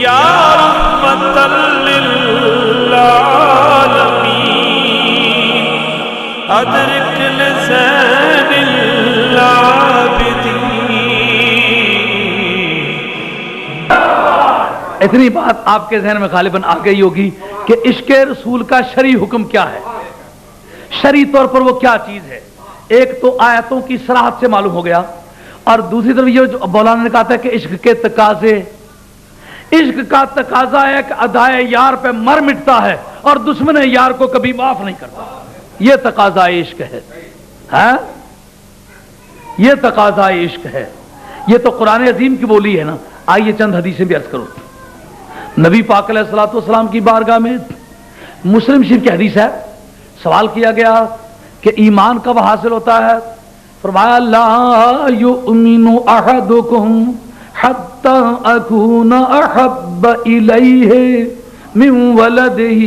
یا رحمت للعالمین ادرک لزین العابدین. اتنی بات آپ کے ذہن میں غالباً آ گئی ہوگی کہ عشق رسول کا شرعی حکم کیا ہے، شرعی طور پر وہ کیا چیز ہے. ایک تو آیتوں کی صراحت سے معلوم ہو گیا، اور دوسری طرف یہ جو مولانا نے کہا تھا کہ عشق کے تقاضے، عشق کا تقاضا ہے کہ ادائے یار پہ مر مٹتا ہے اور دشمن یار کو کبھی معاف نہیں کرتا. یہ تقاضا عشق ہے، ہاں یہ تقاضا عشق ہے. یہ تو قرآن عظیم کی بولی ہے نا. آئیے چند حدیثیں بھی عرض کرو. نبی پاک علیہ الصلوۃ والسلام کی بارگاہ میں مسلم شریف کی حدیث ہے، سوال کیا گیا کہ ایمان کب حاصل ہوتا ہے؟ فرمایا لا یؤمن احدکم حتی اکون احب الیہ من ولدہ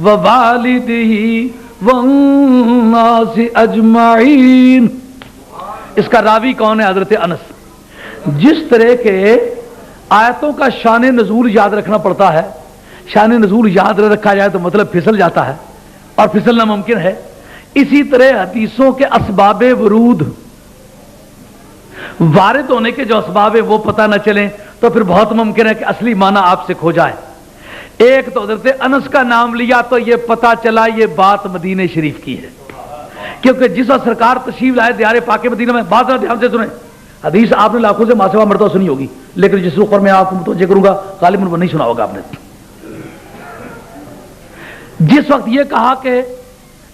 ووالدہ والناس اجمعین. اس کا راوی کون ہے؟ حضرت انس. جس طرح کے آیتوں کا شان نزول یاد رکھنا پڑتا ہے، شان نزول یاد نہ رکھا جائے تو مطلب پھسل جاتا ہے اور پھسلنا ممکن ہے، اسی طرح حدیثوں کے اسباب ورود وارد ہونے کے جو اسباب ہیں وہ پتہ نہ چلیں تو پھر بہت ممکن ہے کہ اصلی معنی آپ سے کھو جائے. ایک تو حضرت انس کا نام لیا تو یہ پتہ چلا یہ بات مدینہ شریف کی ہے، کیونکہ جس وقت سرکار تشریف لائے دیار پاک مدینہ میں، بات دھیان سے سنیں. حدیث آپ نے لاکھوں سے ماسوا مرتبہ سنی ہوگی، لیکن جس رخ پر میں آپ کو متوجہ کروں گا غالباً وہ نہیں سنا ہوگا آپ نے. جس وقت یہ کہا کہ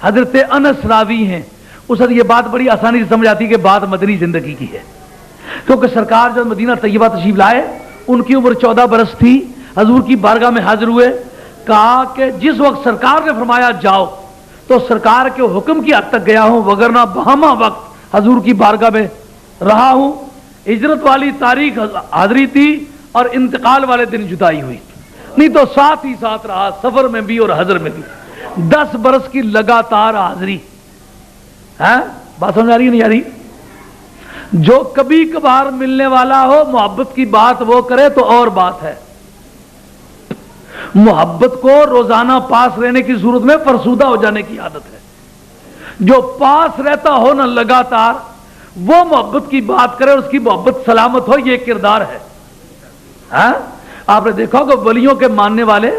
حضرت انس راوی ہیں، اس وقت یہ بات بڑی آسانی سے سمجھ آتی کہ بات مدنی زندگی کی ہے، کیونکہ سرکار جب مدینہ طیبہ تشریف لائے ان کی عمر 14 برس تھی. حضور کی بارگاہ میں حاضر ہوئے، کہا کہ جس وقت سرکار نے فرمایا جاؤ تو سرکار کے حکم کی حد تک گیا ہوں، وگرنہ بہما وقت حضور کی بارگاہ میں رہا ہوں. ہجرت والی تاریخ حاضری تھی اور انتقال والے دن جدائی ہوئی، نہیں تو ساتھ ہی ساتھ رہا، سفر میں بھی اور حضر میں بھی. 10 برس کی لگاتار حاضری. بات سمجھ آ رہی ہے نہیں آ رہی؟ جو کبھی کبھار ملنے والا ہو محبت کی بات وہ کرے تو اور بات ہے. محبت کو روزانہ پاس رہنے کی صورت میں فرسودہ ہو جانے کی عادت ہے. جو پاس رہتا ہو نہ لگاتار وہ محبت کی بات کرے، اس کی محبت سلامت ہو، یہ کردار ہے. آپ نے دیکھا کہ ولیوں کے ماننے والے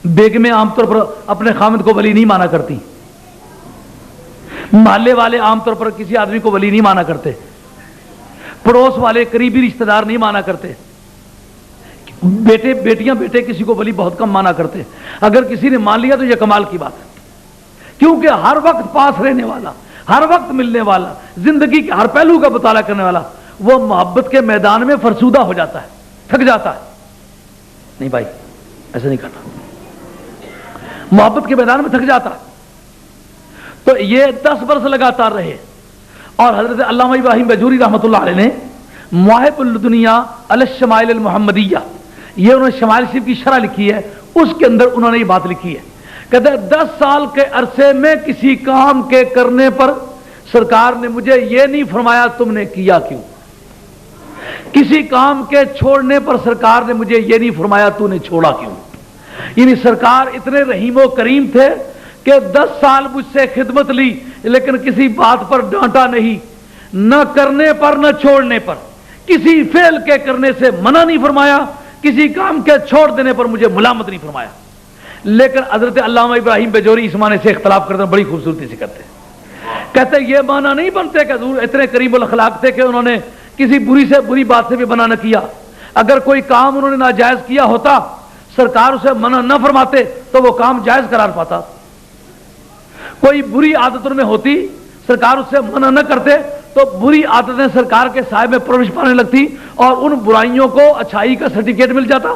بیگمیں عام طور پر اپنے خامد کو ولی نہیں مانا کرتی، محلے والے عام طور پر کسی آدمی کو ولی نہیں مانا کرتے، پڑوس والے قریبی رشتہ دار نہیں مانا کرتے، بیٹے بیٹیاں بیٹے کسی کو ولی بہت کم مانا کرتے. اگر کسی نے مان لیا تو یہ کمال کی بات ہے، کیونکہ ہر وقت پاس رہنے والا، ہر وقت ملنے والا، زندگی کے ہر پہلو کا مطالعہ کرنے والا وہ محبت کے میدان میں فرسودہ ہو جاتا ہے، تھک جاتا ہے. نہیں بھائی ایسا نہیں کرنا، محبت کے میدان میں تھک جاتا ہے. تو یہ 10 برس لگاتار رہے. اور حضرت علامہ ابراہیم بیجوری رحمۃ اللہ علیہ نے مواہب الدنیا علی الشمائل المحمدیہ، یہ انہوں نے شمائل شریف کی شرح لکھی ہے، اس کے اندر انہوں نے یہ بات لکھی ہے. کہتے ہیں 10 سال کے عرصے میں کسی کام کے کرنے پر سرکار نے مجھے یہ نہیں فرمایا تم نے کیا کیوں، کسی کام کے چھوڑنے پر سرکار نے مجھے یہ نہیں فرمایا تو نے چھوڑا کیوں. یعنی سرکار اتنے رحیم و کریم تھے کہ 10 سال مجھ سے خدمت لی لیکن کسی بات پر ڈانٹا نہیں، نہ کرنے پر نہ چھوڑنے پر، کسی فعل کے کرنے سے منع نہیں فرمایا، کسی کام کے چھوڑ دینے پر مجھے ملامت نہیں فرمایا. لیکن حضرت علامہ ابراہیم بیجوری اس معنی سے اختلاف کرتے ہیں، بڑی خوبصورتی سے کرتے ہیں. کہتے ہیں یہ معنی نہیں بنتے کہ حضور اتنے قریب الاخلاق تھے کہ انہوں نے کسی بری سے بری بات سے بھی منع نہ کیا. اگر کوئی کام انہوں نے ناجائز کیا ہوتا سرکار اسے منع نہ فرماتے تو وہ کام جائز قرار پاتا. کوئی بری عادت ان میں ہوتی سرکار اس سے منع نہ کرتے تو بری عادتیں سرکار کے سائے میں پرورش پانے لگتی اور ان برائیوں کو اچھائی کا سرٹیفکیٹ مل جاتا.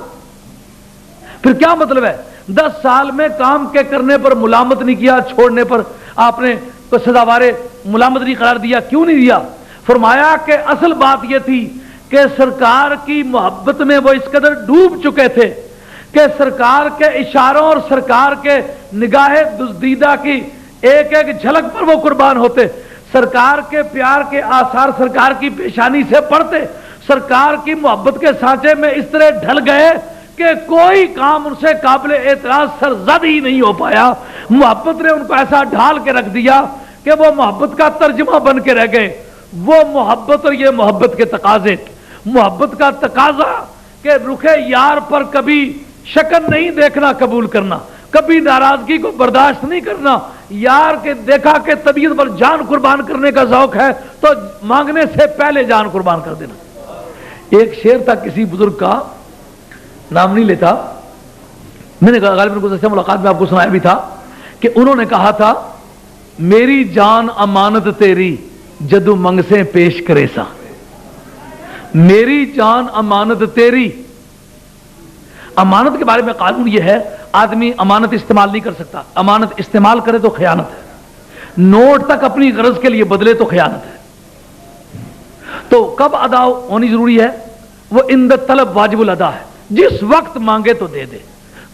پھر کیا مطلب ہے 10 سال میں کام کے کرنے پر ملامت نہیں کیا، چھوڑنے پر آپ نے تو سزاوار ملامت نہیں قرار دیا. کیوں نہیں دیا؟ فرمایا کہ اصل بات یہ تھی کہ سرکار کی محبت میں وہ اس قدر ڈوب چکے تھے کہ سرکار کے اشاروں اور سرکار کے نگاہ دزدیدہ کی ایک ایک جھلک پر وہ قربان ہوتے. سرکار کے پیار کے آثار سرکار کی پیشانی سے پڑھتے، سرکار کی محبت کے سانچے میں اس طرح ڈھل گئے کہ کوئی کام ان سے قابل اعتراض سرزد ہی نہیں ہو پایا. محبت نے ان کو ایسا ڈھال کے رکھ دیا کہ وہ محبت کا ترجمہ بن کے رہ گئے. وہ محبت اور یہ محبت کے تقاضے. محبت کا تقاضا کہ رخ یار پر کبھی شکن نہیں دیکھنا قبول کرنا, کبھی ناراضگی کو برداشت نہیں کرنا. یار کے دیکھا کہ طبیعت پر جان قربان کرنے کا ذوق ہے تو مانگنے سے پہلے جان قربان کر دینا. ایک شعر تھا کسی بزرگ کا, نام نہیں لیتا, میں نے غالباً گزشتہ ملاقات میں آپ کو سنایا بھی تھا کہ انہوں نے کہا تھا میری جان امانت تیری جدو منگ سے پیش کرے سا. میری جان امانت تیری. امانت کے بارے میں قانون یہ ہے آدمی امانت استعمال نہیں کر سکتا. امانت استعمال کرے تو خیانت ہے, نوٹ تک اپنی غرض کے لیے بدلے تو خیانت ہے. تو کب ادا ہونی ضروری ہے؟ وہ اند طلب واجب الادا ہے, جس وقت مانگے تو دے دے.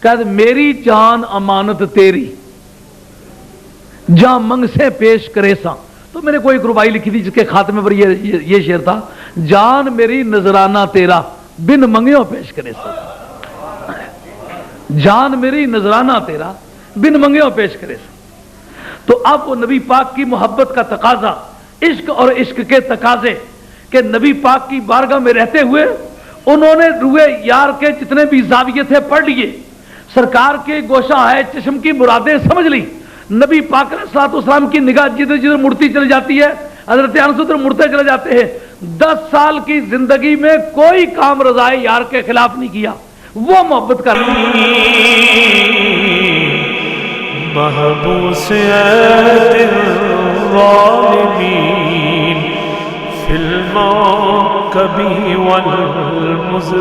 کہ میری جان امانت تیری جہاں منگ سے پیش کرے سا. تو میں نے کوئی ایک ربائی لکھی تھی جس کے خاتمے پر یہ شعر تھا, جان میری نذرانہ تیرا بن منگیوں پیش کرے سا. جان میری نذرانہ تیرا بن منگیوں پیش کرے سا. تو اب وہ نبی پاک کی محبت کا تقاضا, عشق اور عشق کے تقاضے کہ نبی پاک کی بارگاہ میں رہتے ہوئے انہوں نے روئے یار کے جتنے بھی زاویے تھے پڑھ لیے, سرکار کے گوشہ ہے چشم کی مرادیں سمجھ لی. نبی پاک علیہ الصلوۃ والسلام کی نگاہ جدھر جدھر مڑتی چلی جاتی ہے حضرت انس ادھر مڑتے چلے جاتے ہیں. 10 سال کی زندگی میں کوئی کام رضائے یار کے خلاف نہیں کیا. وہ محبت کا محبوس الظالمین فی الموت کبھی والمزدحم